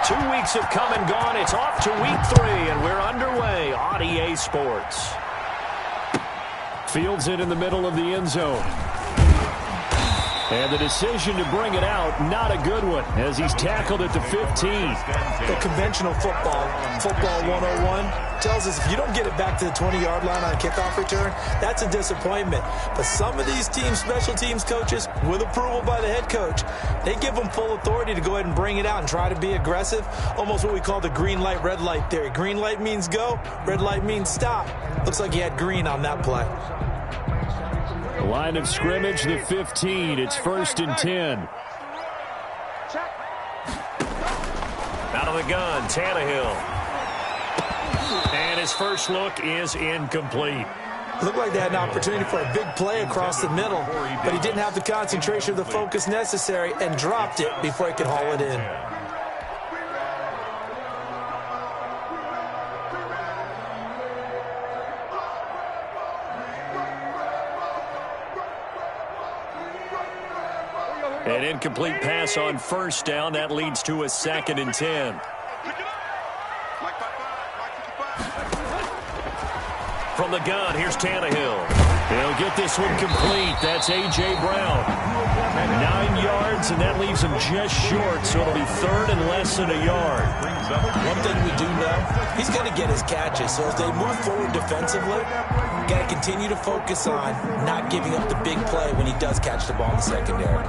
2 weeks have come and gone. It's off to week 3, and we're underway on EA Sports. Fields it in the middle of the end zone. And the decision to bring it out, not a good one, as he's tackled at the 15. The conventional football 101, tells us if you don't get it back to the 20-yard line on a kickoff return, that's a disappointment. But some of these teams, special teams coaches, with approval by the head coach, they give them full authority to go ahead and bring it out and try to be aggressive, almost what we call the green light, red light theory. Green light means go, red light means stop. Looks like he had green on that play. Line of scrimmage, the 15. It's 1st and 10. Out of the gun, Tannehill. And his first look is incomplete. Looked like they had an opportunity for a big play across the middle, but he didn't have the concentration or the focus necessary and dropped it before he could haul it in. An incomplete pass on 1st down. That leads to a 2nd and 10. From the gun, here's Tannehill. He'll get this one complete. That's A.J. Brown. 9 yards, and that leaves him just short, so it'll be 3rd and less than a yard. One thing we do know, he's going to get his catches. So as they move forward defensively, got to continue to focus on not giving up the big play when he does catch the ball in the secondary.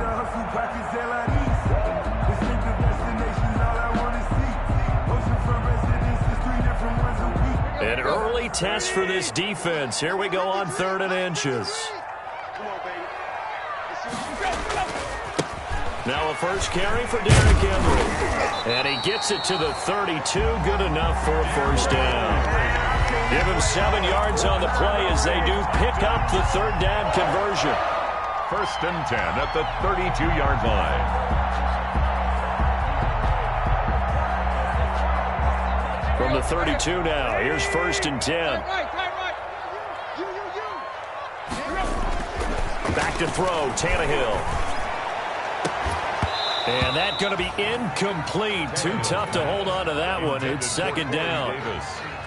An early test for this defense. Here we go on 3rd and inches. Now a first carry for Derrick Henry. And he gets it to the 32. Good enough for a 1st down. Give him 7 yards on the play as they do pick up the 3rd down conversion. 1st and 10 at the 32-yard line. From the 32 now, here's 1st and 10. Back to throw, Tannehill. And that's going to be incomplete. Too tough to hold on to that one. It's 2nd down.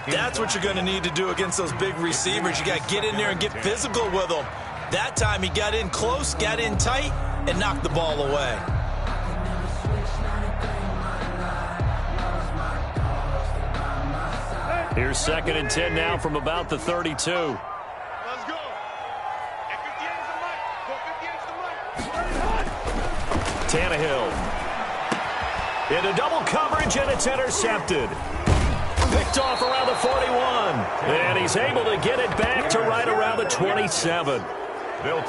That's what you're going to need to do against those big receivers. You got to get in there and get physical with them. That time he got in close, got in tight, and knocked the ball away. Here's 2nd and 10 now from about the 32. Let's go. Tannehill. Into double coverage, and it's intercepted. Picked off around the 41. And he's able to get it back to right around the 27.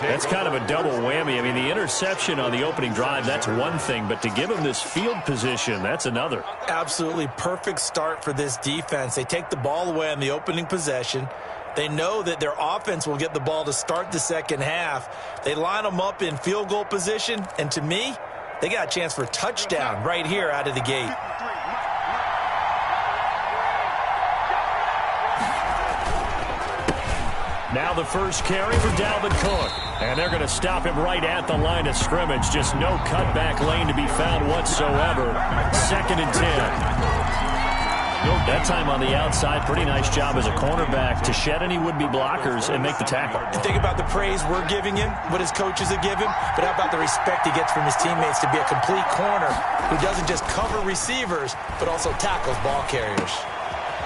That's kind of a double whammy. I mean, the interception on the opening drive, that's one thing, but to give him this field position, that's another. Absolutely perfect start for this defense. They take the ball away on the opening possession. They know that their offense will get the ball to start the second half. They line them up in field goal position, and to me, they got a chance for a touchdown right here out of the gate. Now the first carry for Dalvin Cook. And they're going to stop him right at the line of scrimmage. Just no cutback lane to be found whatsoever. 2nd and 10. That time on the outside, pretty nice job as a cornerback to shed any would-be blockers and make the tackle. And think about the praise we're giving him, what his coaches have given, but how about the respect he gets from his teammates to be a complete corner who doesn't just cover receivers, but also tackles ball carriers.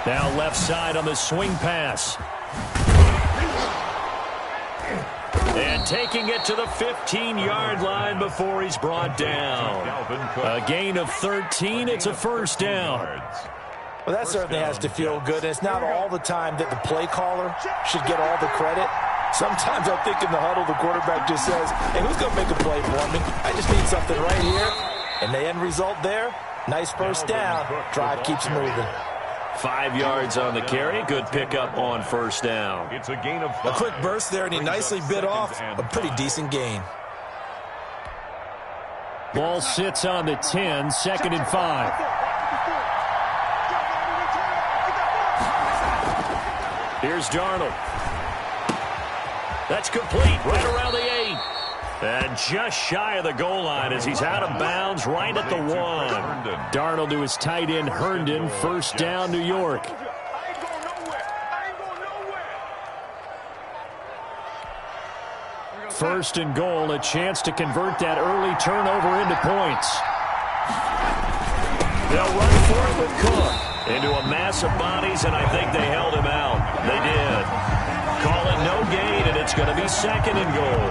Now left side on the swing pass. And taking it to the 15-yard line before he's brought down. A gain of 13. It's a 1st down. Well, that certainly has to feel good. And it's not all the time that the play caller should get all the credit. Sometimes I think in the huddle, the quarterback just says, hey, who's going to make a play for me? I just need something right here. And the end result there, nice 1st down. Drive keeps moving. 5 yards on the carry. Good pickup on 1st down. It's a gain of 5. A quick burst there, and he nicely bit off a pretty decent gain. Ball sits on the 10, 2nd and 5. Here's Darnold. That's complete right around the 8. And just shy of the goal line as he's out of bounds right at the 1. Darnold to his tight end, Herndon. First down, New York. First and goal, a chance to convert that early turnover into points. They'll run for it with Cook. Into a mass of bodies, and I think they held him out. They did. Call it no gain, and it's going to be second and goal.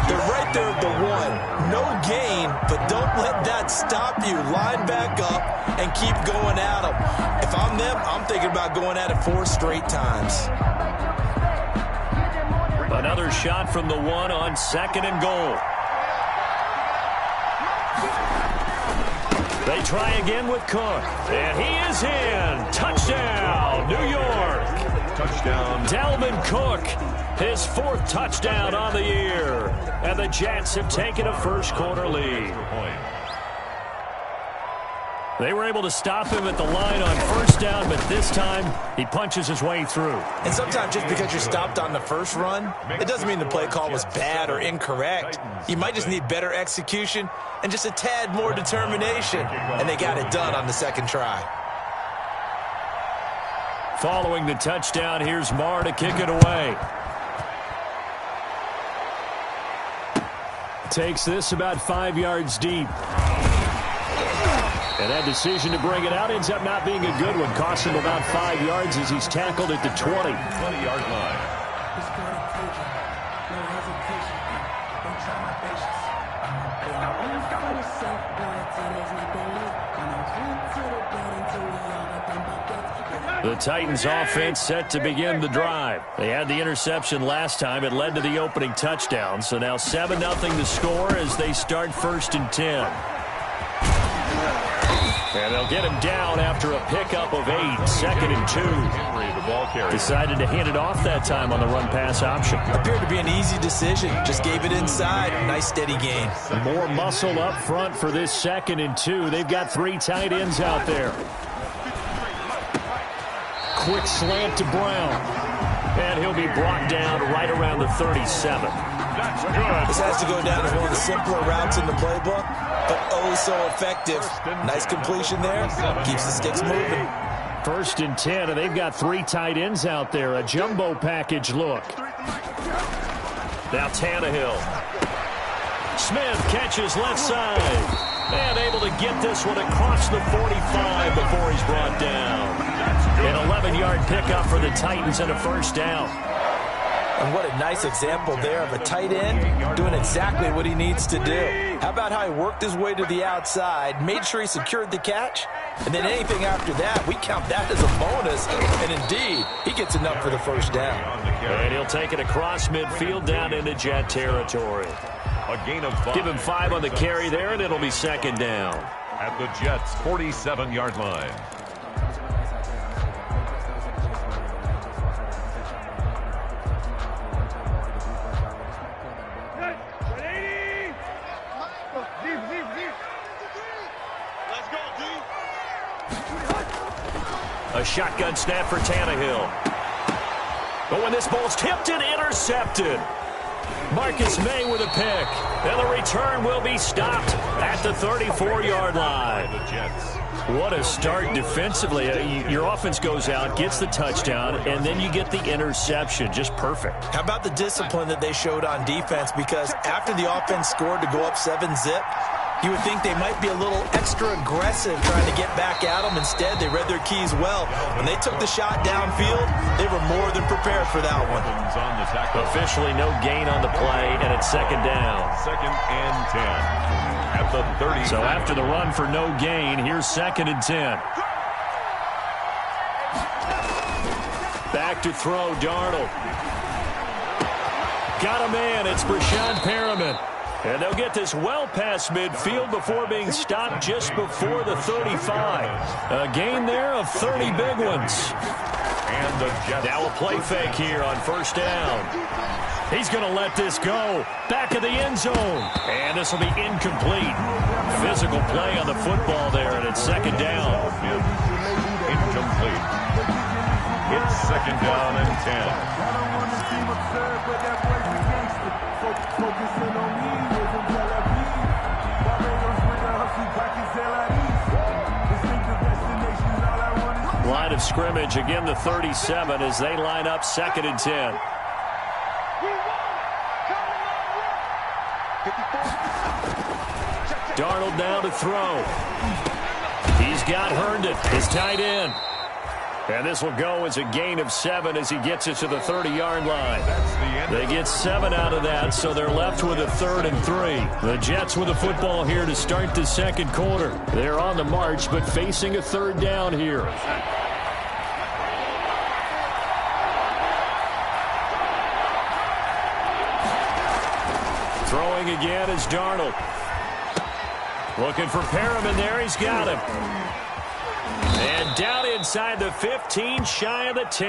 They're right there at the 1. No gain, but don't let that stop you. Line back up and keep going at them. If I'm them, I'm thinking about going at it 4 straight times. Another shot from the 1 on second and goal. They try again with Cook. And he is in. Touchdown, New York. Touchdown. Dalvin Cook, his 4th touchdown on the year. And the Jets have taken a first-quarter lead. They were able to stop him at the line on first down, but this time he punches his way through. And sometimes just because you're stopped on the first run, it doesn't mean the play call was bad or incorrect. You might just need better execution and just a tad more determination. And they got it done on the second try. Following the touchdown, here's Marr to kick it away. Takes this about 5 yards deep. And that decision to bring it out ends up not being a good one. Costs him about 5 yards as he's tackled at the 20. 20-yard line. The Titans offense set to begin the drive. They had the interception last time. It led to the opening touchdown. So now 7-0 to score as they start first and 10. And they'll get him down after a pickup of 8, second and 2. Decided to hand it off that time on the run-pass option. Appeared to be an easy decision. Just gave it inside. Nice steady gain. More muscle up front for this second and 2. They've got 3 tight ends out there. Quick slant to Brown. And he'll be brought down right around the 37. That's good. This has to go down as one of the simpler routes in the playbook, but oh so effective. Nice completion there. Keeps the sticks moving. First and 10, and they've got 3 tight ends out there. A jumbo package look. Now Tannehill. Smith catches left side. And able to get this one across the 45 before he's brought down. An 11-yard pickup for the Titans and a first down. And what a nice example there of a tight end doing exactly what he needs to do. How about how he worked his way to the outside, made sure he secured the catch, and then anything after that, we count that as a bonus. And indeed, he gets enough for the first down. And he'll take it across midfield down into Jet territory. A gain of 5. Give him 5 on the carry there, and it'll be second down. At the Jets' 47-yard line. A shotgun snap for Tannehill. But when this ball's tipped and intercepted. Marcus May with a pick. And the return will be stopped at the 34-yard line. What a start defensively. Your offense goes out, gets the touchdown, and then you get the interception. Just perfect. How about the discipline that they showed on defense? Because after the offense scored to go up 7-zip, you would think they might be a little extra aggressive trying to get back at them. Instead, they read their keys well. When they took the shot downfield, they were more than prepared for that one. Officially no gain on the play, and it's second down. Second and 10 at the 30. So after the run for no gain, here's second and 10. Back to throw, Darnold. Got a man, it's Brashad Perriman. And they'll get this well past midfield before being stopped just before the 35. A gain there of 30 big ones. And the Jets. Now a play fake here on first down. He's going to let this go. Back of the end zone. And this will be incomplete. Physical play on the football there, and it's second down. Incomplete. It's second down and 10. Line of scrimmage, again the 37 as they line up 2nd and 10. Darnold now to throw. He's got Herndon, his tight end. And this will go as a gain of 7 as he gets it to the 30-yard line. They get 7 out of that, so they're left with a 3rd and 3. The Jets with the football here to start the 2nd quarter. They're on the march, but facing a 3rd down here. Throwing again is Darnold. Looking for Perriman there. He's got him. And down inside the 15, shy of the 10.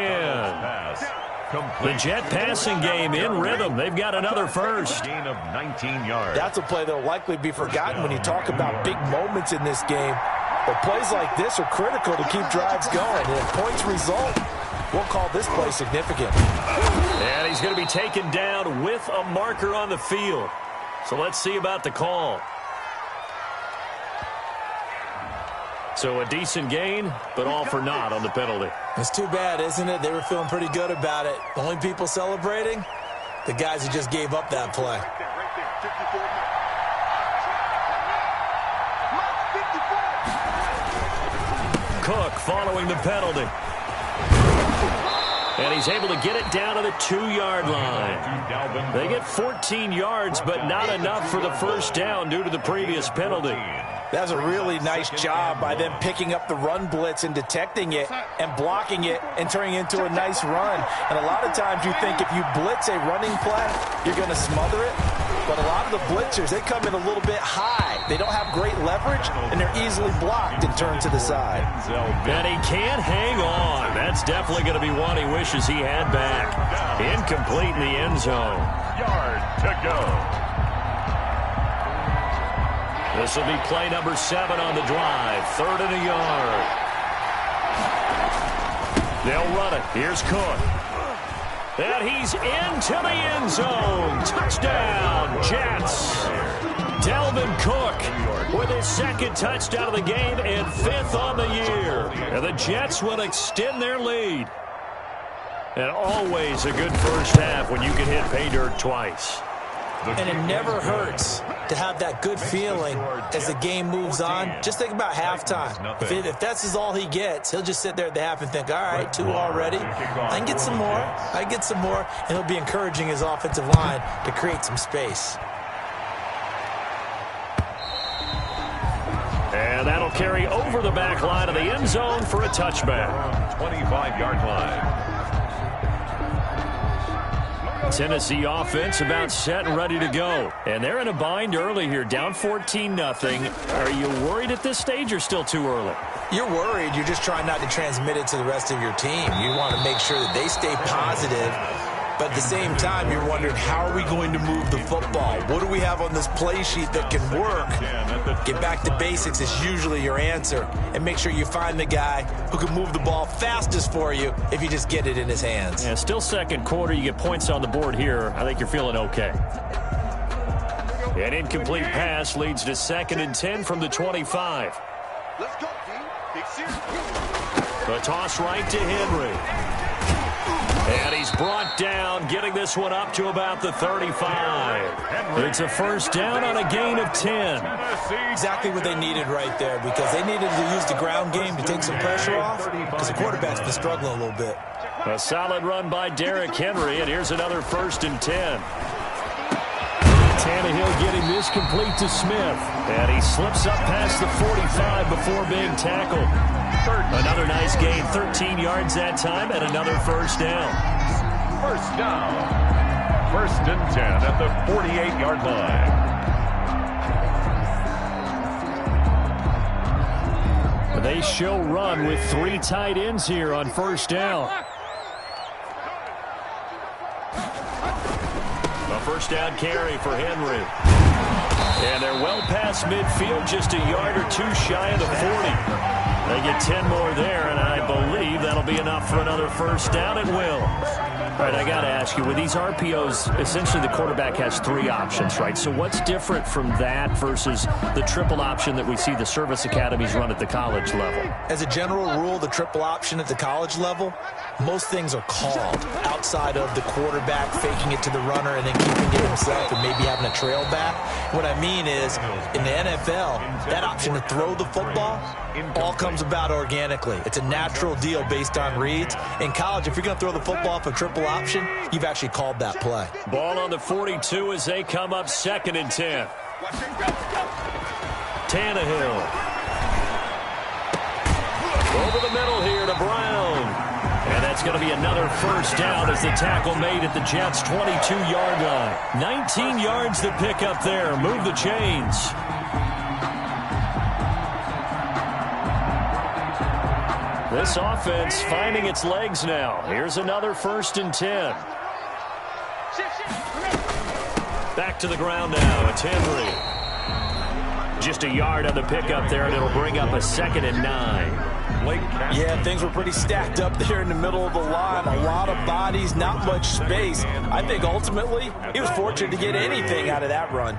The Jet passing game in rhythm. They've got another first. Gain of 19 yards. That's a play that will likely be forgotten when you talk about big moments in this game. But plays like this are critical to keep drives going. And if points result, we'll call this play significant. And he's going to be taken down with a marker on the field. So let's see about the call. So a decent gain, but all for naught on the penalty. It's too bad, isn't it? They were feeling pretty good about it. The only people celebrating, the guys who just gave up that play. Cook following the penalty. And he's able to get it down to the 2-yard line. They get 14 yards, but not enough for the first down due to the previous penalty. That's a really nice job by them picking up the run blitz and detecting it and blocking it and turning it into a nice run. And a lot of times you think if you blitz a running play, you're going to smother it. But a lot of the blitzers, they come in a little bit high. They don't have great leverage, and they're easily blocked and turned to the side. And he can't hang on. That's definitely going to be one he wishes he had back. Incomplete in the end zone. Yard to go. This will be play number 7 on the drive. 3rd and a yard. They'll run it. Here's Cook. And he's into the end zone. Touchdown, Jets. Dalvin Cook with his 2nd touchdown of the game and 5th on the year. And the Jets will extend their lead. And always a good first half when you can hit pay dirt twice. And it never hurts to have that good feeling as the game moves on. Just think about halftime. If that's all he gets, he'll just sit there at the half and think, all right, 2 already. I can get some more. I get some more. And he'll be encouraging his offensive line to create some space. And that'll carry over the back line of the end zone for a touchback. 25-yard line. Tennessee offense about set and ready to go. And they're in a bind early here, down 14-0. Are you worried at this stage or still too early? You're worried. You're just trying not to transmit it to the rest of your team. You want to make sure that they stay positive. But at the same time, you're wondering, how are we going to move the football? What do we have on this play sheet that can work? Get back to basics is usually your answer. And make sure you find the guy who can move the ball fastest for you if you just get it in his hands. Yeah, still 2nd quarter. You get points on the board here. I think you're feeling okay. An incomplete pass leads to 2nd and 10 from the 25. Let's go, team. The toss right to Henry. And he's brought down, getting this one up to about the 35. It's a first down on a gain of 10. Exactly what they needed right there, because they needed to use the ground game to take some pressure off, because the quarterback's been struggling a little bit. A solid run by Derrick Henry, and here's another 1st and 10. Tannehill getting this complete to Smith. And he slips up past the 45 before being tackled. Another nice gain, 13 yards that time, and another first down. First down. 1st and 10 at the 48-yard line. They show run with 3 tight ends here on first down. A first down carry for Henry. And they're well past midfield, just a yard or 2 shy of the 40. They get 10 more there, and I believe that'll be enough for another first down. It will. All right, I got to ask you, with these RPOs, essentially the quarterback has three options, right? So what's different from that versus the triple option that we see the service academies run at the college level? As a general rule, the triple option at the college level, most things are called outside of the quarterback faking it to the runner and then keeping it himself and maybe having a trail back. What I mean is, in the NFL, that option to throw the football all comes about organically. It's a natural deal based on reads. In college, if you're going to throw the football for triple option, you've actually called that play. Ball on the 42 as they come up 2nd and 10. Tannehill. Over the middle here to Brown. And that's going to be another first down as the tackle made at the Jets' 22-yard line. 19 yards to pick up there. Move the chains. This offense finding its legs now. Here's another 1st and 10. Back to the ground now. It's Henry. Just a yard on the pickup there, and it'll bring up a 2nd and 9. Yeah, things were pretty stacked up there in the middle of the line. A lot of bodies, not much space. I think ultimately he was fortunate to get anything out of that run.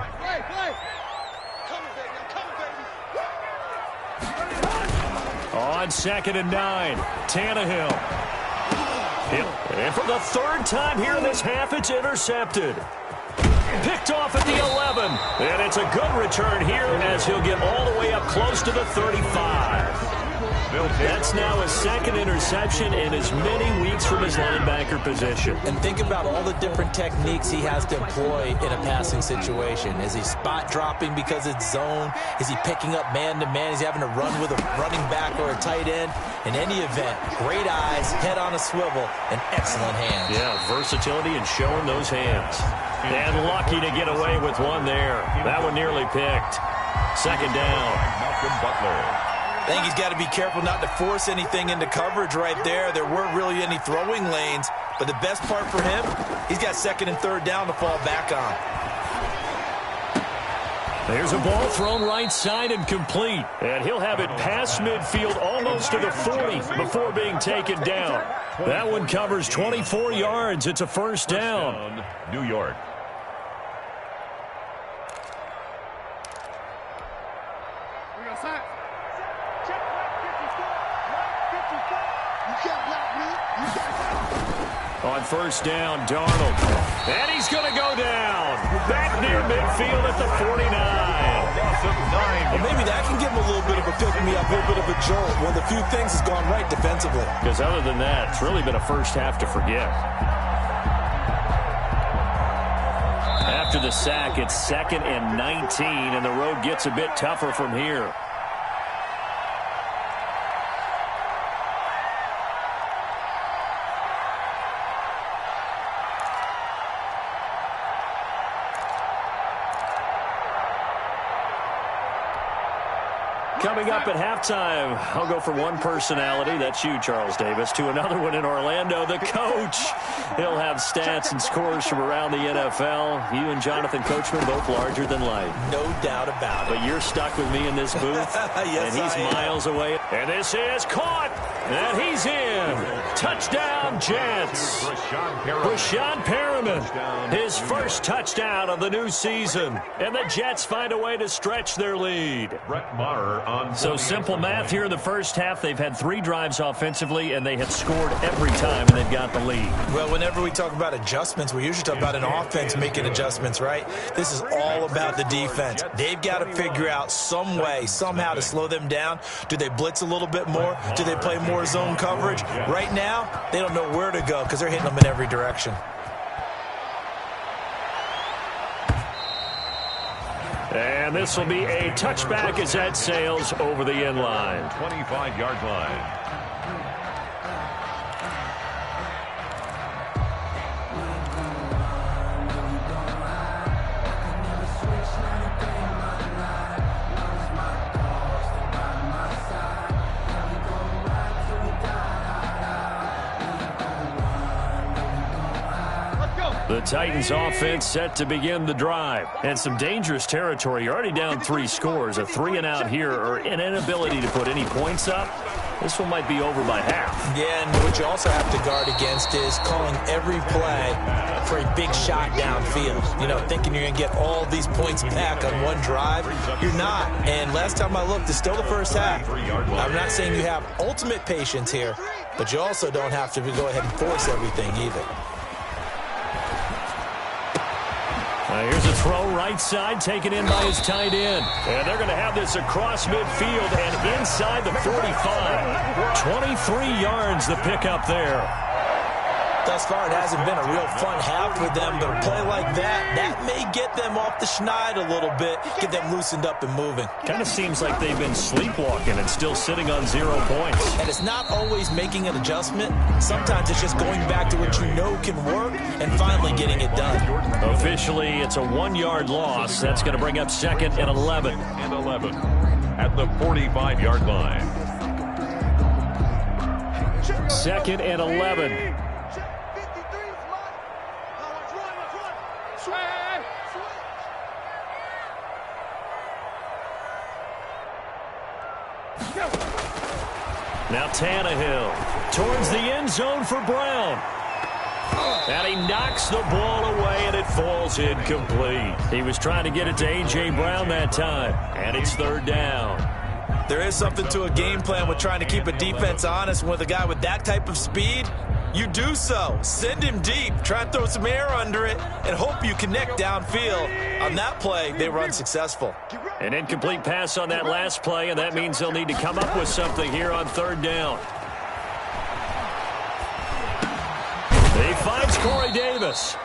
On 2nd and 9, Tannehill. And for the 3rd time here in this half, it's intercepted. Picked off at the 11. And it's a good return here as he'll get all the way up close to the 35. That's now his 2nd interception in as many weeks from his linebacker position. And think about all the different techniques he has to employ in a passing situation. Is he spot dropping because it's zone? Is he picking up man-to-man? Is he having to run with a running back or a tight end? In any event, great eyes, head on a swivel, and excellent hands. Yeah, versatility and showing those hands. And lucky to get away with one there. That one nearly picked. 2nd down. Malcolm Butler. I think he's got to be careful not to force anything into coverage right there. There weren't really any throwing lanes, but the best part for him, he's got 2nd and 3rd down to fall back on. There's a ball thrown right side and complete. And he'll have it past midfield almost to the 40 before being taken down. That one covers 24 yards. It's a 1st down. New York. On 1st down, Darnold. And he's going to go down. Back near midfield at the 49. Well, maybe that can give him a little bit of a pick-me-up, a little bit of a jolt. One of the few things has gone right defensively. Because other than that, it's really been a first half to forget. After the sack, it's 2nd and 19, and the road gets a bit tougher from here. Coming up at halftime, I'll go from one personality, that's you, Charles Davis, to another one in Orlando, the coach. He'll have stats and scores from around the NFL. You and Jonathan Coachman both larger than life. No doubt about it. But you're stuck with me in this booth, yes, and he's miles away. And this is caught, and he's in. Touchdown, Jets. Brashad Perriman, his first touchdown of the new season. And the Jets find a way to stretch their lead. Brett Maher on. So simple math here in the first half. They've had 3 drives offensively, and they had scored every time, and they've got the lead. Well, whenever we talk about adjustments, we usually talk about an offense making adjustments, right? This is all about the defense. They've got to figure out some way, somehow to slow them down. Do they blitz a little bit more? Do they play more zone coverage? Right now, they don't know where to go because they're hitting them in every direction. And this will be a touchback as that sails over the end line. 25-yard line. Let's go. The Titans offense set to begin the drive. And some dangerous territory. You're already down 3 scores. A 3-and-out here or an inability to put any points up. This one might be over by half. Yeah, and what you also have to guard against is calling every play for a big shot downfield. You know, thinking you're going to get all these points back on one drive. You're not. And last time I looked, it's still the first half. I'm not saying you have ultimate patience here, but you also don't have to go ahead and force everything either. Here's a throw right side, taken in by his tight end. And they're going to have this across midfield and inside the 45. 23 yards the pickup there. Thus far, it hasn't been a real fun half for them, but a play like that may get them off the schneid a little bit, get them loosened up and moving. Kind of seems like they've been sleepwalking and still sitting on 0 points. And it's not always making an adjustment. Sometimes it's just going back to what you know can work and finally getting it done. Officially, it's a 1-yard loss. That's going to bring up 2nd and 11. And 11 at the 45-yard line. 2nd and 11. Now Tannehill towards the end zone for Brown. And he knocks the ball away, and it falls incomplete. He was trying to get it to A.J. Brown that time, and it's 3rd down. There is something to a game plan with trying to keep a defense honest. With a guy with that type of speed, you do so. Send him deep, try and throw some air under it, and hope you connect downfield. On that play, they were unsuccessful. An incomplete pass on that last play, and that means they'll need to come up with something here on 3rd down. He finds Corey Davis.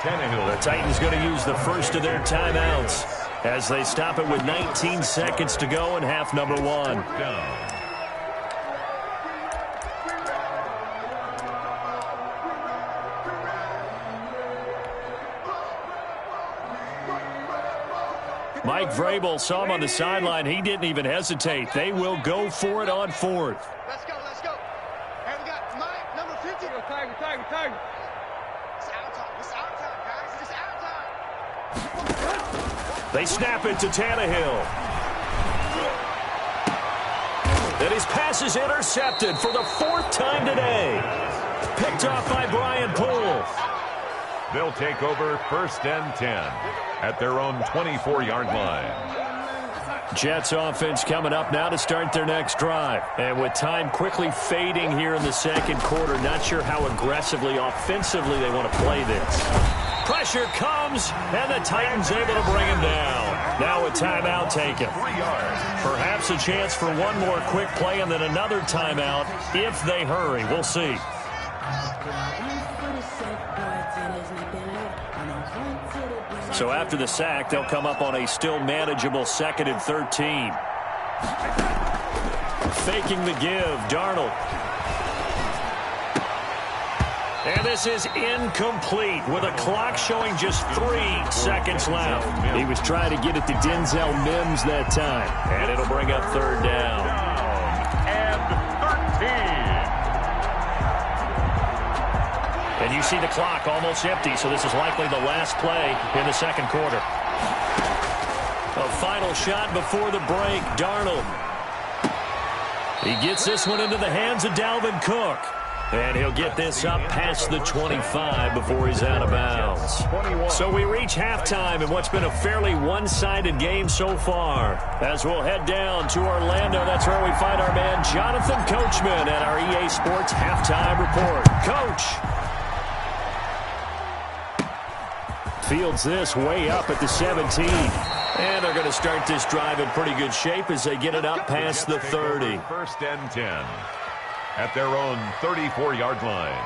The Titans going to use the first of their timeouts as they stop it with 19 seconds to go in half number 1. Mike Vrabel saw him on the sideline. He didn't even hesitate. They will go for it on 4th. Let's go, let's go. And we got Mike, number 50. Tiger. It's our time, guys. It's our time. They snap it to Tannehill. And his pass is intercepted for the 4th time today. Picked off by Brian Poole. They'll take over 1st and 10 at their own 24-yard line. Jets offense coming up now to start their next drive. And with time quickly fading here in the 2nd quarter, not sure how aggressively, offensively they want to play this. Pressure comes, and the Titans able to bring him down. Now a timeout taken. Perhaps a chance for one more quick play and then another timeout if they hurry. We'll see. So after the sack, they'll come up on a still manageable 2nd and 13. Faking the give, Darnold. And this is incomplete with a clock showing just 3 seconds left. He was trying to get it to Denzel Mims that time. And it'll bring up 3rd down. And 13. And you see the clock almost empty, so this is likely the last play in the 2nd quarter. A final shot before the break, Darnold. He gets this one into the hands of Dalvin Cook. And he'll get this up past the 25 before he's out of bounds. So we reach halftime in what's been a fairly one-sided game so far. As we'll head down to Orlando, that's where we find our man Jonathan Coachman at our EA Sports Halftime Report. Coach. Fields this way up at the 17. And they're going to start this drive in pretty good shape as they get it up past the 30. 1st and 10 at their own 34-yard line.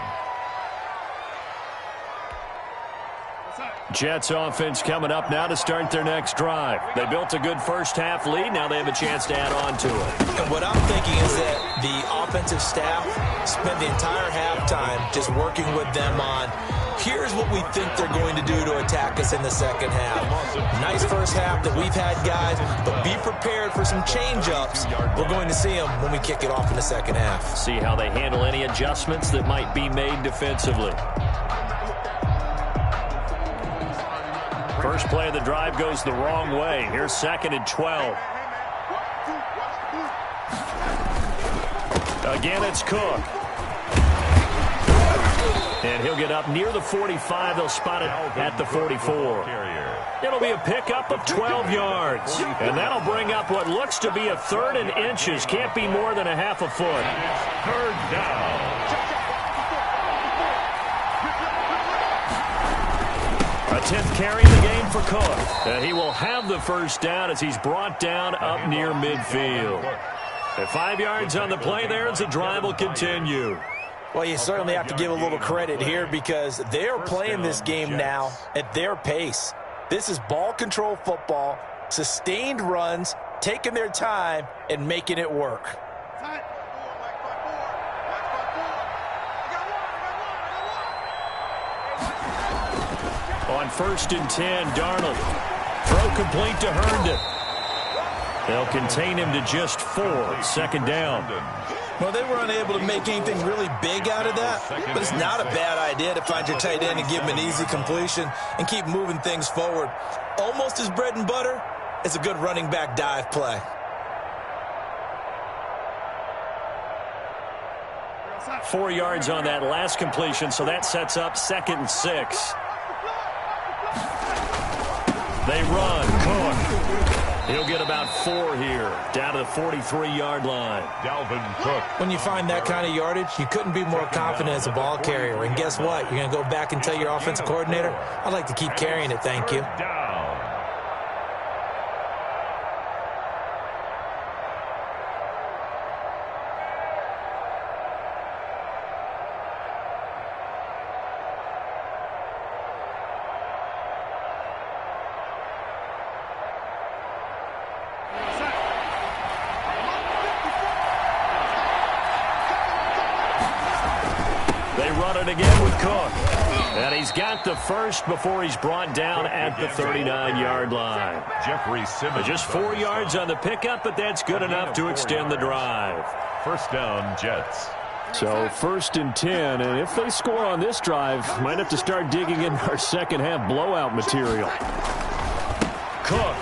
Jets offense coming up now to start their next drive. They built a good first half lead. Now they have a chance to add on to it. And what I'm thinking is that the offensive staff spent the entire halftime just working with them on, here's what we think they're going to do to attack us in the 2nd half. Nice first half that we've had, guys, but be prepared for some change-ups. We're going to see them when we kick it off in the 2nd half. See how they handle any adjustments that might be made defensively. First play of the drive goes the wrong way. Here's 2nd and 12. Again, it's Cook. And he'll get up near the 45. They'll spot it at the 44. It'll be a pickup of 12 yards. And that'll bring up what looks to be a 3rd and inches. Can't be more than a half a foot. 3rd down. A 10th carry in the game for Cook. And he will have the first down as he's brought down up near midfield. At 5 yards on the play there as the drive will continue. Well, you certainly have to give a little credit here because they're playing this game now at their pace. This is ball control football, sustained runs, taking their time, and making it work. On 1st and 10, Darnold. Throw complete to Herndon. They'll contain him to just 4. 2nd down. Well, they were unable to make anything really big out of that, but it's not a bad idea to find your tight end and give him an easy completion and keep moving things forward. Almost his bread and butter is a good running back dive play. 4 yards on that last completion, so that sets up 2nd and 6. They run. Cook. He'll get about 4 here, down to the 43-yard line. Dalvin Cook. When you find that kind of yardage, you couldn't be more confident as a ball carrier. And guess what? You're going to go back and tell your offensive coordinator, I'd like to keep carrying it, thank you. Down. Again with Cook. And he's got the first before he's brought down at the 39-yard line. Jeffrey Simmons. Just 4 yards on the pickup, but that's good enough to extend the drive. 1st down, Jets. So 1st and 10, and if they score on this drive, might have to start digging in our second half blowout material. Cook.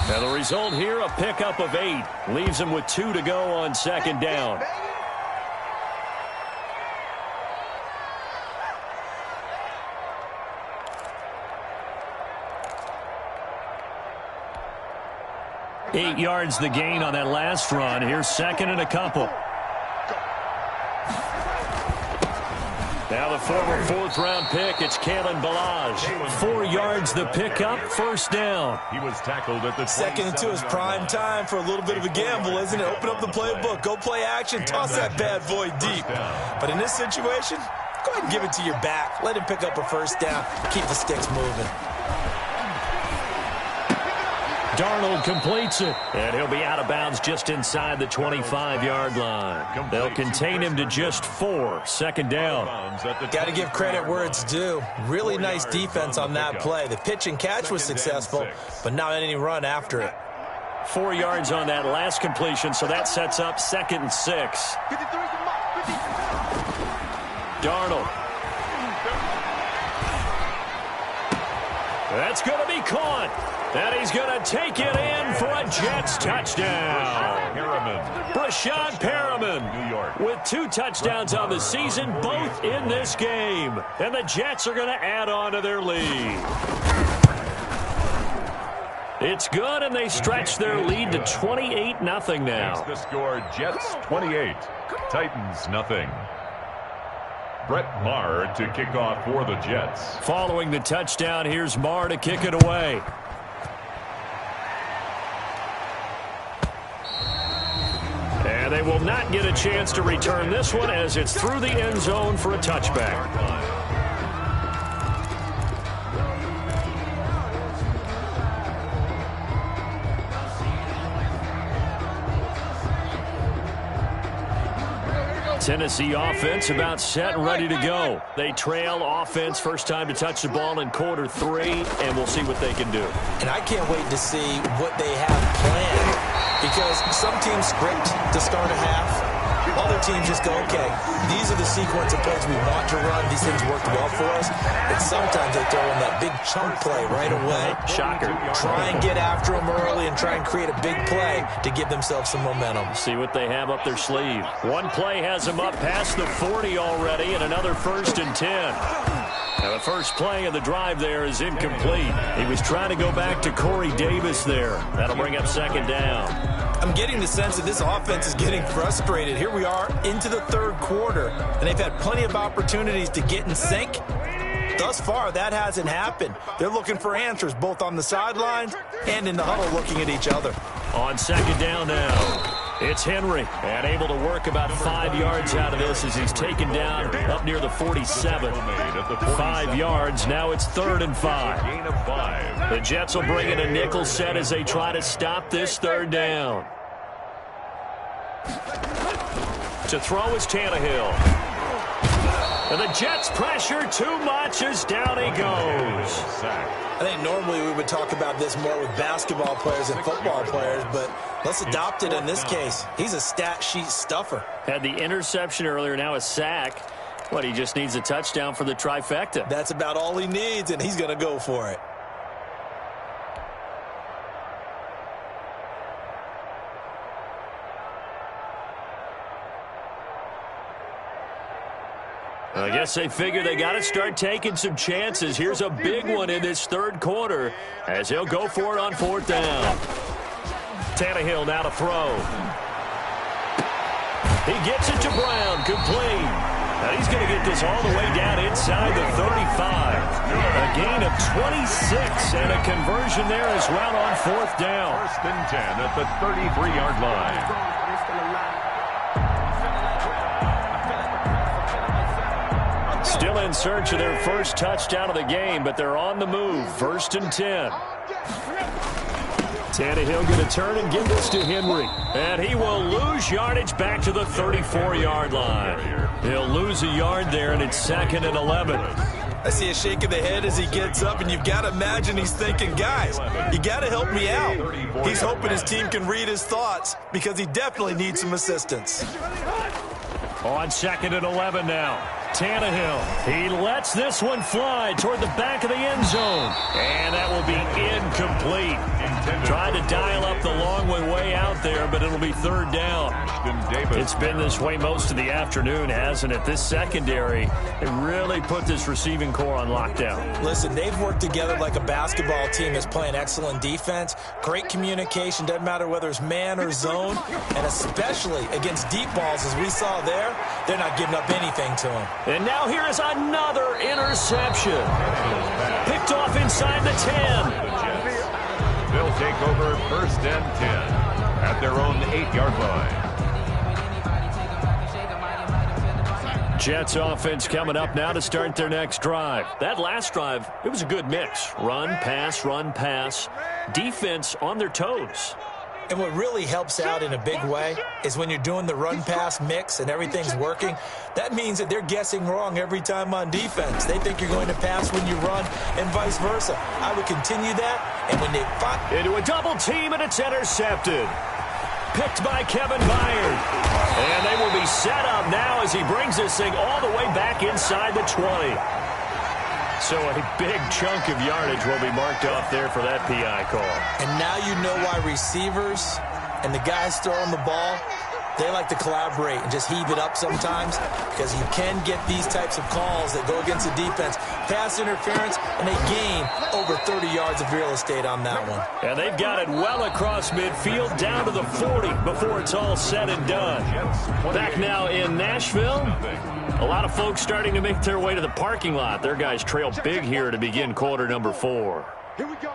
Now the result here, a pickup of 8. Leaves him with 2 to go on 2nd down. Eight yards the gain on that last run. Here's 2nd and a couple. Now the former 4th-round pick, it's Kalen Ballage. 4 yards the pickup, 1st down. He was tackled at the 2nd and 2 is prime time for a little bit of a gamble, isn't it? Open up the playbook, go play action, toss that bad boy deep. But in this situation, go ahead and give it to your back. Let him pick up a 1st down, keep the sticks moving. Darnold completes it, and he'll be out of bounds just inside the 25-yard line. They'll contain him to just 4. 2nd down. Got to give credit where it's due. Really nice defense on that play. The pitch and catch was successful, but not any run after it. 4 yards on that last completion, so that sets up 2nd and 6. Darnold. That's going to be caught. And he's going to take it in for a Jets touchdown. Brashad Perriman, New York, with 2 touchdowns on the season, both in this game. And the Jets are going to add on to their lead. It's good, and they stretch their lead to 28-0 now. Makes the score Jets 28, Titans nothing. Brett Maher to kick off for the Jets. Following the touchdown, here's Maher to kick it away. And they will not get a chance to return this one as it's through the end zone for a touchback. Tennessee offense about set and ready to go. They trail offense first time to touch the ball in quarter 3, and we'll see what they can do. And I can't wait to see what they have planned, because some teams script to start a half, Other teams just go, okay, these are the sequence of plays we want to run. These things worked well for us. And sometimes they throw in that big chunk play right away. Shocker. Try and get after them early and try and create a big play to give themselves some momentum. See what they have up their sleeve. One play has them up past the 40 already, and another 1st and 10. Now the first play of the drive there is incomplete. He was trying to go back to Corey Davis there. That'll bring up 2nd down. I'm getting the sense that this offense is getting frustrated. Here we are into the 3rd quarter, and they've had plenty of opportunities to get in sync. Thus far, that hasn't happened. They're looking for answers both on the sidelines and in the huddle looking at each other. On 2nd down now. It's Henry, and able to work about 5 yards out of this as he's taken down up near the 47. 5 yards, now it's 3rd and 5. The Jets will bring in a nickel set as they try to stop this 3rd down. To throw is Tannehill. And the Jets pressure too much as down he goes. I think normally we would talk about this more with basketball players and football players, but let's adopt it in this case. He's a stat sheet stuffer. Had the interception earlier, now a sack. What, he just needs a touchdown for the trifecta. That's about all he needs, and he's going to go for it. I guess they figure they got to start taking some chances. Here's a big one in this 3rd quarter as he'll go for it on 4th down. Tannehill now to throw. He gets it to Brown, complete. Now he's going to get this all the way down inside the 35. A gain of 26 and a conversion there as well on 4th down. 1st and 10 at the 33-yard line. Still in search of their first touchdown of the game, but they're on the move. 1st and 10. Tannehill going to turn and give this to Henry. And he will lose yardage back to the 34-yard line. He'll lose a yard there, and it's 2nd and 11. I see a shake of the head as he gets up, and you've got to imagine he's thinking, guys, you got to help me out. He's hoping his team can read his thoughts because he definitely needs some assistance. On 2nd and 11 now. Tannehill, he lets this one fly toward the back of the end zone. And that will be incomplete. Tried to dial up the long way out there, but it'll be 3rd down. It's been this way most of the afternoon, hasn't it? This secondary, it really put this receiving core on lockdown. Listen, they've worked together like a basketball team that's playing excellent defense. Great communication, doesn't matter whether it's man or zone. And especially against deep balls, as we saw there, they're not giving up anything to them. And now here is another interception. Picked off inside the 10. They'll take over 1st and 10 at their own 8-yard line. Jets offense coming up now to start their next drive. That last drive, it was a good mix. Run, pass, defense on their toes. And what really helps out in a big way is when you're doing the run-pass mix and everything's working, that means that they're guessing wrong every time on defense. They think you're going to pass when you run and vice versa. I would continue that, and when they fight into a double team, and it's intercepted. Picked by Kevin Byard. And they will be set up now as he brings this thing all the way back inside the 20. So a big chunk of yardage will be marked off there for that PI call. And now you know why receivers and the guys throwing the ball, they like to collaborate and just heave it up sometimes, because you can get these types of calls that go against the defense. Pass interference, and they gain over 30 yards of real estate on that one. And they've got it well across midfield down to the 40 before it's all said and done. Back now in Nashville. A lot of folks starting to make their way to the parking lot. Their guys trail big here to begin quarter number 4. Here we go.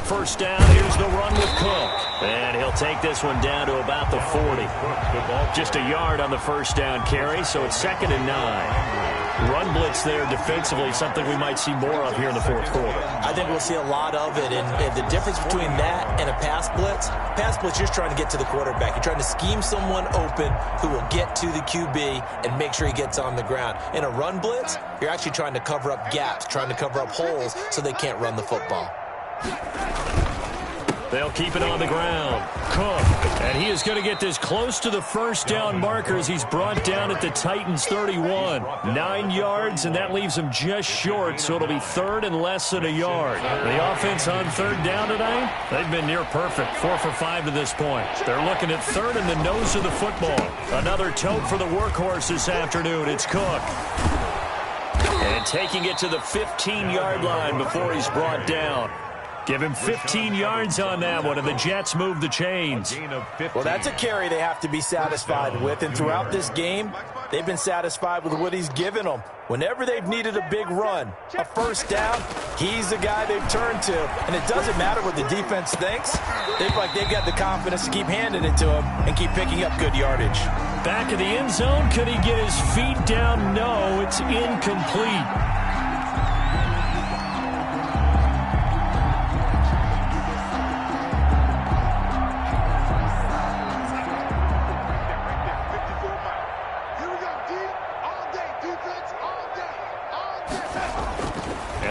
1st down, here's the run with Cook. And he'll take this one down to about the 40. Just a yard on the 1st down carry, so it's 2nd and 9. Run blitz there defensively, something we might see more of here in the 4th quarter. I think we'll see a lot of it, and the difference between that and a pass blitz, you're just trying to get to the quarterback. You're trying to scheme someone open who will get to the QB and make sure he gets on the ground. In a run blitz, you're actually trying to cover up gaps, trying to cover up holes so they can't run the football. They'll keep it on the ground. Cook. And he is going to get this close to the first down marker as he's brought down at the Titans 31. 9 yards, and that leaves him just short, so it'll be third and less than a yard. The offense on third down tonight, they've been near perfect. 4 for 5 to this point. They're looking at third in the nose of the football. Another tote for the workhorse this afternoon. It's Cook. And taking it to the 15-yard line before he's brought down. Give him 15 yards on that one, and the Jets move the chains. Well, that's a carry they have to be satisfied with, and throughout this game, they've been satisfied with what he's given them. Whenever they've needed a big run, a first down, he's the guy they've turned to. And it doesn't matter what the defense thinks. They feel like they've got the confidence to keep handing it to him and keep picking up good yardage. Back in the end zone, could he get his feet down? No, it's incomplete.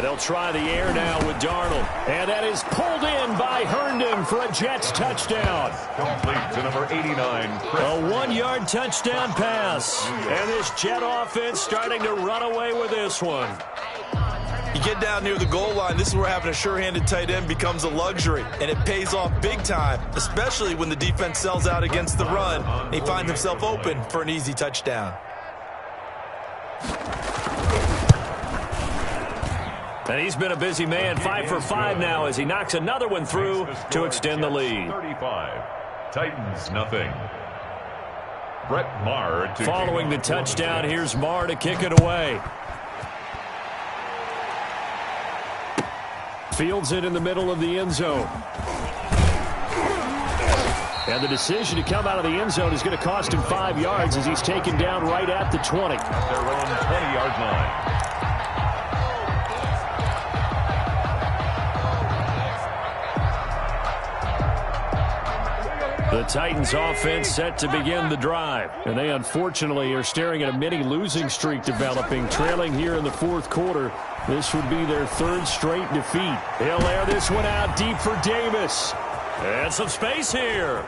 They'll try the air now with Darnold. And that is pulled in by Herndon for a Jets touchdown. Complete to number 89. A 1-yard touchdown pass. And this Jet offense starting to run away with this one. You get down near the goal line, this is where having a sure-handed tight end becomes a luxury, and it pays off big time, especially when the defense sells out against the run, and he finds himself open for an easy touchdown. And he's been a busy man, 5 for 5 now as he knocks another one through to extend the lead. 35. Titans, nothing. Brett Maher. Following the touchdown, here's Maher to kick it away. Fields it in the middle of the end zone. And the decision to come out of the end zone is going to cost him 5 yards as he's taken down right at the 20. Their own 20-yard line. The Titans offense set to begin the drive. And they unfortunately are staring at a mini losing streak developing, trailing here in the fourth quarter. This would be their third straight defeat. He'll air this one out deep for Davis. And some space here.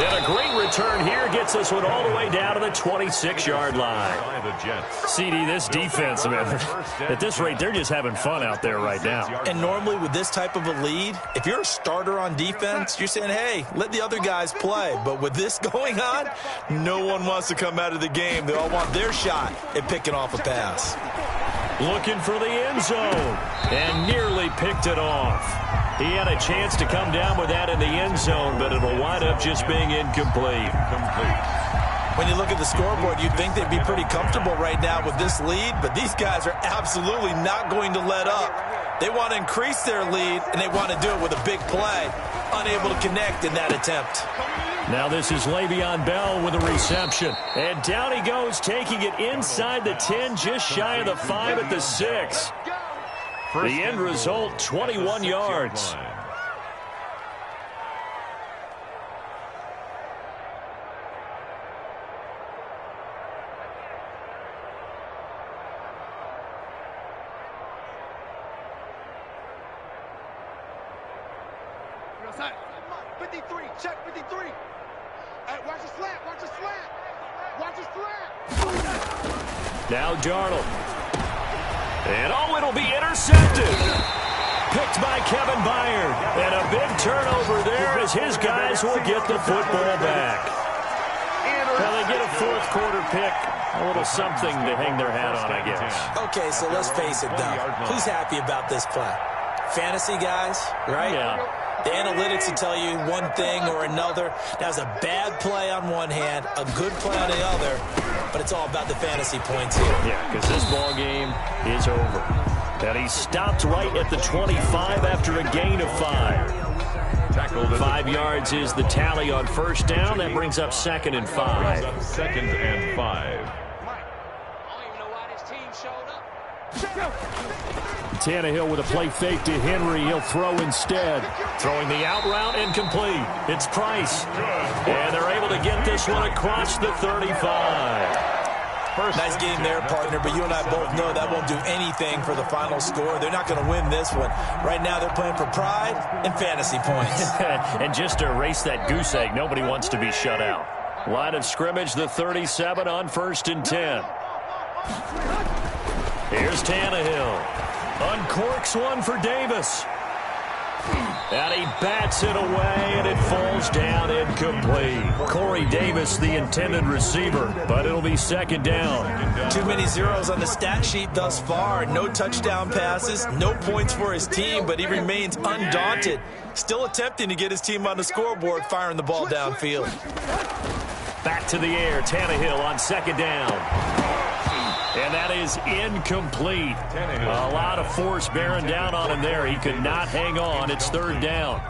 And a great return here gets this one all the way down to the 26-yard line. CD, this defense, man, at this rate, they're just having fun out there right now. And normally with this type of a lead, if you're a starter on defense, you're saying, hey, let the other guys play. But with this going on, no one wants to come out of the game. They all want their shot at picking off a pass. Looking for the end zone and nearly picked it off. He had a chance to come down with that in the end zone, but it'll wind up just being incomplete. When you look at the scoreboard, you'd think they'd be pretty comfortable right now with this lead, but these guys are absolutely not going to let up. They want to increase their lead, and they want to do it with a big play. Unable to connect in that attempt. Now this is Le'Veon Bell with a reception. And down he goes, taking it inside the 10, just shy of the 5 at the 6. The end result, 21 yards. Outside. 53, check 53. Hey, watch the slap, watch the slap. Watch the slap. Now Darnold. And oh, it'll be intercepted. Picked by Kevin Byard. And a big turnover there as his guys will get the football back. Well, they get a fourth quarter pick. A little something to hang their hat on, I guess. Okay, so let's face it, though. Who's happy about this play? Fantasy guys, right? Yeah. The analytics will tell you one thing or another. That was a bad play on one hand, a good play on the other, but it's all about the fantasy points here. Yeah, because this ball game is over. And he stopped right at the 25 after a gain of 5. 5 yards is the tally on first down. That brings up 2nd and 5. 2nd and 5. I don't even know why this team showed up. Tannehill with a play fake to Henry. He'll throw instead. Throwing the out route incomplete. It's Price. And they're able to get this one across the 35. Nice game there, partner, but you and I both know that won't do anything for the final score. They're not going to win this one. Right now they're playing for pride and fantasy points. And just to erase that goose egg, nobody wants to be shut out. Line of scrimmage, the 37 on 1st and 10. Here's Tannehill. Uncorks one for Davis. And he bats it away, and it falls down incomplete. Corey Davis, the intended receiver, but it'll be 2nd down. Too many zeros on the stat sheet thus far. No touchdown passes, no points for his team, but he remains undaunted. Still attempting to get his team on the scoreboard, firing the ball downfield. Back to the air, Tannehill on 2nd down. And that is incomplete. A lot of force bearing down on him there. He could not hang on. It's 3rd down.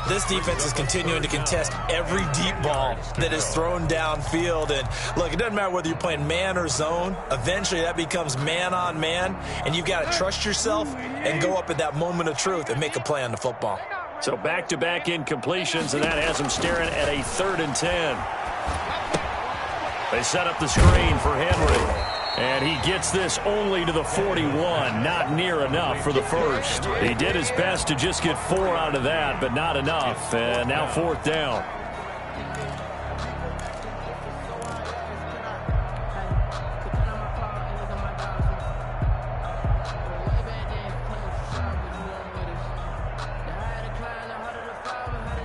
This defense is continuing to contest every deep ball that is thrown downfield. And, look, it doesn't matter whether you're playing man or zone. Eventually that becomes man on man. And you've got to trust yourself and go up at that moment of truth and make a play on the football. So back-to-back incompletions, and that has him staring at a 3rd and 10. They set up the screen for Henry. And he gets this only to the 41, not near enough for the first. He did his best to just get 4 out of that, but not enough. And now 4th down.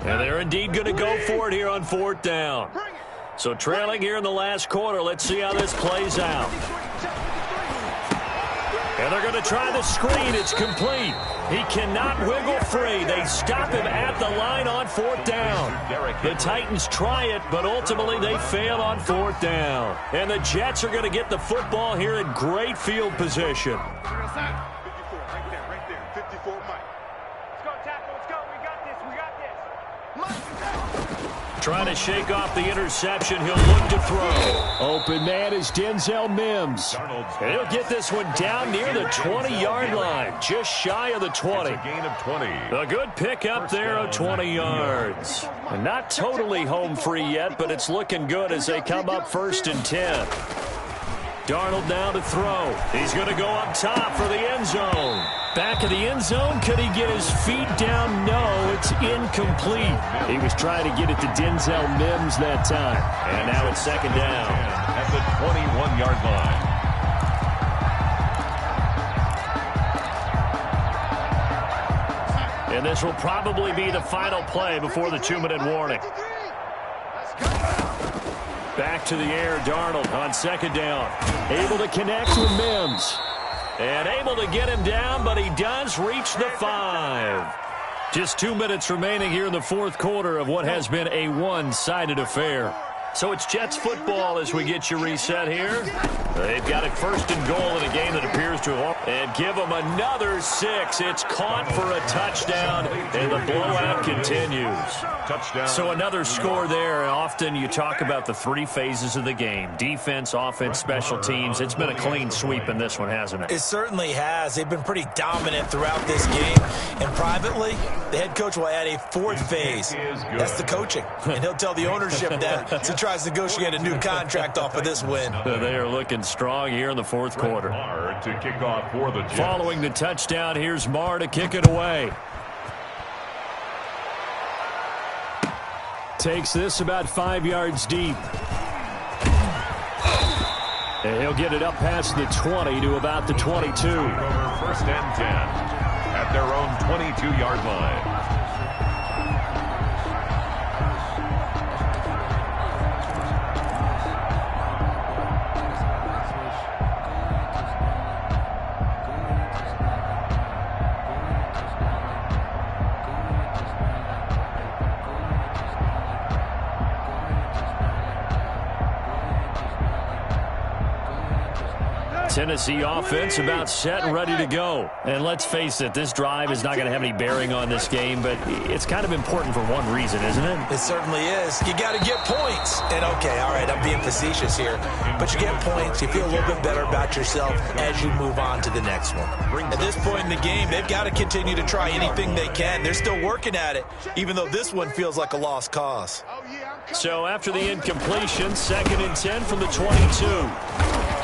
And they're indeed going to go for it here on 4th down. So trailing here in the last quarter. Let's see how this plays out. And they're going to try the screen. It's complete. He cannot wiggle free. They stop him at the line on 4th down. The Titans try it, but ultimately they fail on 4th down. And the Jets are going to get the football here in great field position. 54, right there. 54, Mike. Let's go, tackle. Let's go. We got this. Trying to shake off the interception. He'll look to throw. Open man is Denzel Mims. And he'll get this one down near the 20-yard line. Just shy of the 20. It's a gain of 20. A good pickup there of 20 yards. And not totally home free yet, but it's looking good as they come up 1st and 10. Darnold now to throw. He's going to go up top for the end zone. Back of the end zone. Could he get his feet down? No, it's incomplete. He was trying to get it to Denzel Mims that time. And now it's 2nd down. At the 21-yard line. And this will probably be the final play before the 2-minute warning. Back to the air, Darnold on 2nd down. Able to connect with Mims. And able to get him down, but he does reach the 5. Just 2 minutes remaining here in the 4th quarter of what has been a one-sided affair. So it's Jets football as we get you reset here. They've got it 1st and goal in a game that appears to have... And give them another 6. It's caught for a touchdown, and the blowout continues. Touchdown. So another score there. Often you talk about the 3 phases of the game. Defense, offense, special teams. It's been a clean sweep in this one, hasn't it? It certainly has. They've been pretty dominant throughout this game. And privately, the head coach will add a 4th phase. That's the coaching. And he'll tell the ownership that as he tries to negotiate a new contract off of this win. They are looking strong here in the 4th quarter. Marr to kick off for the Jets. Following the touchdown, here's Marr to kick it away. Takes this about 5 yards deep. And he'll get it up past the 20 to about the 22. Over 1st and 10 at their own 22-yard line. Tennessee offense about set and ready to go. And let's face it, this drive is not going to have any bearing on this game, but it's kind of important for one reason, isn't it? It certainly is. You got to get points. And, okay, all right, I'm being facetious here. But you get points. You feel a little bit better about yourself as you move on to the next one. At this point in the game, they've got to continue to try anything they can. They're still working at it, even though this one feels like a lost cause. So after the incompletion, 2nd and 10 from the 22.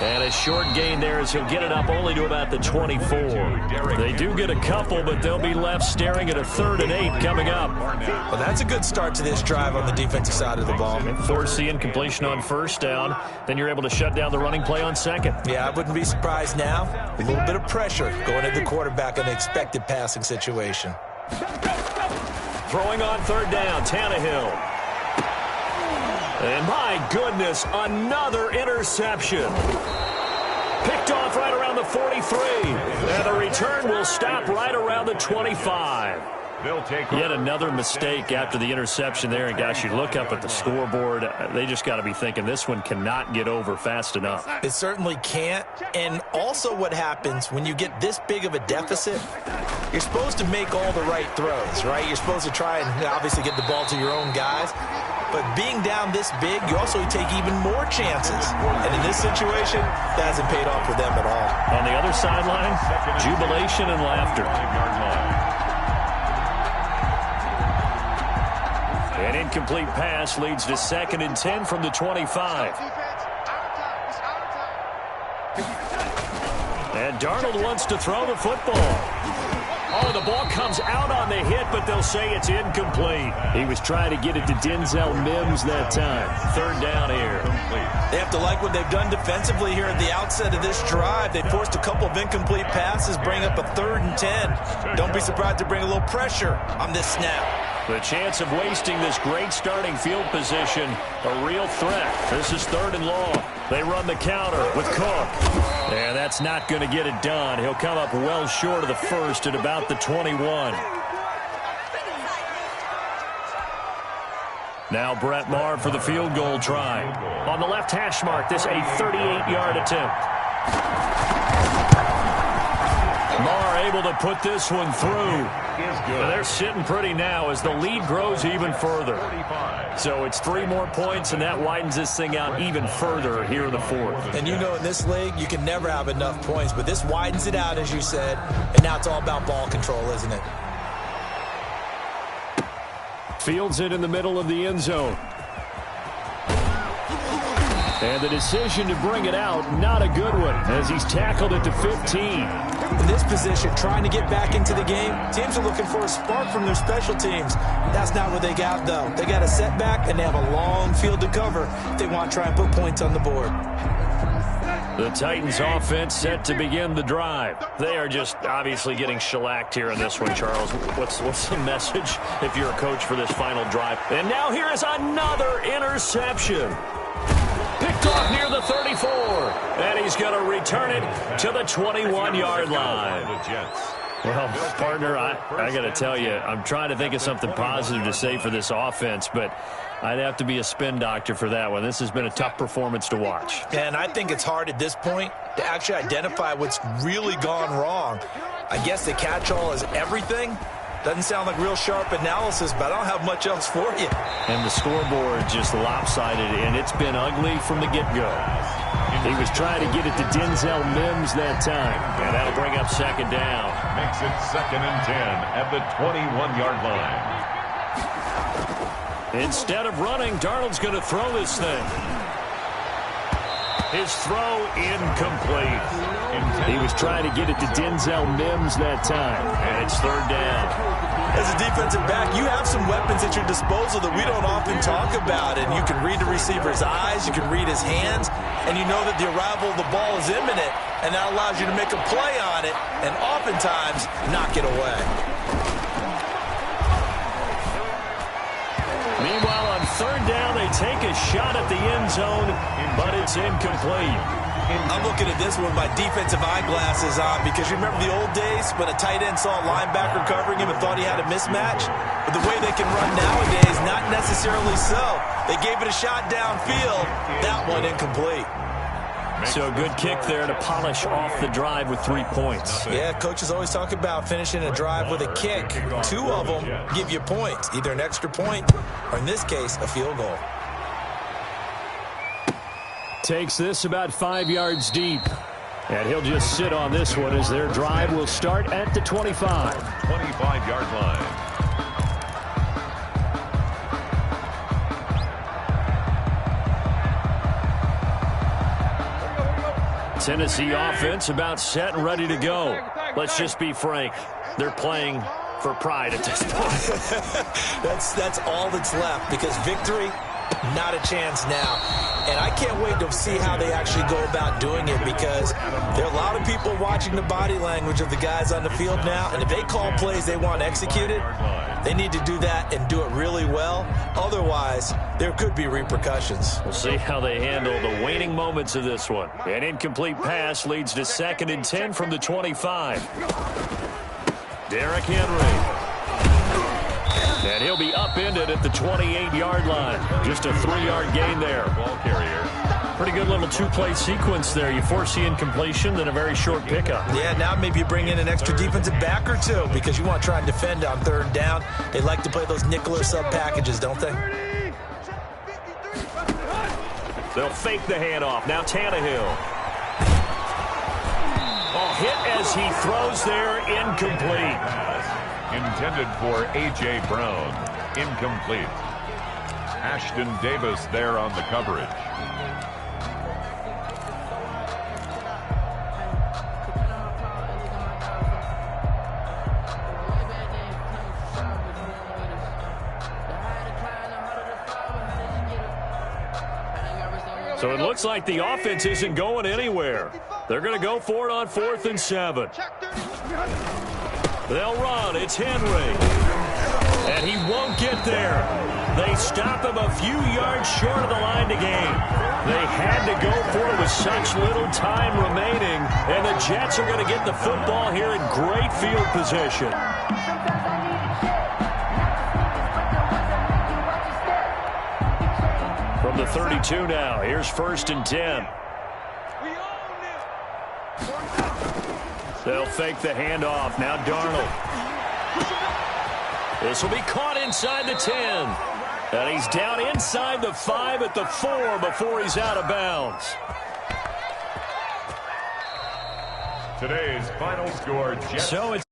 And a short gain there as he'll get it up only to about the 24. They do get a couple, but they'll be left staring at a 3rd and 8 coming up. Well, that's a good start to this drive on the defensive side of the ball. Force the incompletion on 1st down. Then you're able to shut down the running play on 2nd. Yeah, I wouldn't be surprised now. A little bit of pressure going at the quarterback in an expected passing situation. Throwing on 3rd down, Tannehill. And my goodness, another interception. Picked off right around the 43. And the return will stop right around the 25. Yet another mistake after the interception there. And, gosh, you look up at the scoreboard, they just got to be thinking this one cannot get over fast enough. It certainly can't. And also what happens when you get this big of a deficit, you're supposed to make all the right throws, right? You're supposed to try and obviously get the ball to your own guys. But being down this big, you also take even more chances. And in this situation, that hasn't paid off for them at all. On the other sideline, jubilation and laughter. An incomplete pass leads to 2nd and 10 from the 25. And Darnold wants to throw the football. Oh, the ball comes out on the hit, but they'll say it's incomplete. He was trying to get it to Denzel Mims that time. 3rd down here. They have to like what they've done defensively here at the outset of this drive. They forced a couple of incomplete passes, bring up a 3rd and 10. Don't be surprised to bring a little pressure on this snap. The chance of wasting this great starting field position, a real threat. This is 3rd and long. They run the counter with Cook. And that's not going to get it done. He'll come up well short of the 1st at about the 21. Now Brett Maher for the field goal try. On the left hash mark, this a 38-yard attempt. Maher able to put this one through. They're sitting pretty now as the lead grows even further. So it's 3 more points, and that widens this thing out even further here in the 4th. And you know in this league, you can never have enough points, but this widens it out, as you said, and now it's all about ball control, isn't it? Fields it in the middle of the end zone. And the decision to bring it out, not a good one, as he's tackled at the 15. In this position, trying to get back into the game, teams are looking for a spark from their special teams. That's not what they got, though. They got a setback, and they have a long field to cover if they want to try and put points on the board. The Titans offense set to begin the drive. They are just obviously getting shellacked here in this one, Charles. What's the message if you're a coach for this final drive? And now here is another interception. Picked off near the 34, and he's going to return it to the 21-yard line. Well, partner, I got to tell you, I'm trying to think of something positive to say for this offense, but I'd have to be a spin doctor for that one. This has been a tough performance to watch. And I think it's hard at this point to actually identify what's really gone wrong. I guess the catch-all is everything. Doesn't sound like real sharp analysis, but I don't have much else for you. And the scoreboard just lopsided, and it's been ugly from the get-go. He was trying to get it to Denzel Mims that time, and that'll bring up 2nd down. Makes it 2nd and 10 at the 21-yard line. Instead of running, Darnold's going to throw this thing. His throw incomplete. He was trying to get it to Denzel Mims that time, and it's 3rd down. As a defensive back, you have some weapons at your disposal that we don't often talk about, and you can read the receiver's eyes, you can read his hands, and you know that the arrival of the ball is imminent, and that allows you to make a play on it and oftentimes knock it away. Meanwhile, on 3rd down, they take a shot at the end zone, but it's incomplete. I'm looking at this one with my defensive eyeglasses on because you remember the old days when a tight end saw a linebacker covering him and thought he had a mismatch? But the way they can run nowadays, not necessarily so. They gave it a shot downfield. That one incomplete. So a good kick there to polish off the drive with 3 points. Yeah, coaches always talk about finishing a drive with a kick. 2 of them give you points, either an extra point or, in this case, a field goal. Takes this about 5 yards deep. And he'll just sit on this one as their drive will start at the 25. 25-yard line. Tennessee offense about set and ready to go. Let's just be frank. They're playing for pride at this point. That's all that's left, because victory, not a chance now. And I can't wait to see how they actually go about doing it, because there are a lot of people watching the body language of the guys on the field now, and if they call plays they want executed, they need to do that and do it really well. Otherwise, there could be repercussions. We'll see how they handle the waning moments of this one. An incomplete pass leads to 2nd and 10 from the 25. Derrick Henry. And he'll be upended at the 28-yard line. Just a 3-yard gain there. Ball carrier. Pretty good little two-play sequence there. You force the incompletion, then a very short pickup. Yeah, now maybe you bring in an extra defensive back or two, because you want to try and defend on 3rd down. They like to play those nickel or sub packages, don't they? They'll fake the handoff. Now Tannehill. Oh, hit as he throws there, incomplete. Intended for A.J. Brown. Incomplete. Ashton Davis there on the coverage. So it looks like the offense isn't going anywhere. They're going to go for it on 4th and 7. They'll run. It's Henry. And he won't get there. They stop him a few yards short of the line to gain. They had to go for it with such little time remaining. And the Jets are going to get the football here in great field position. From the 32 now. Here's 1st and 10. They'll fake the handoff. Now Darnold. This will be caught inside the 10. And he's down inside the 5 at the 4 before he's out of bounds. Today's final score, Jets. So it's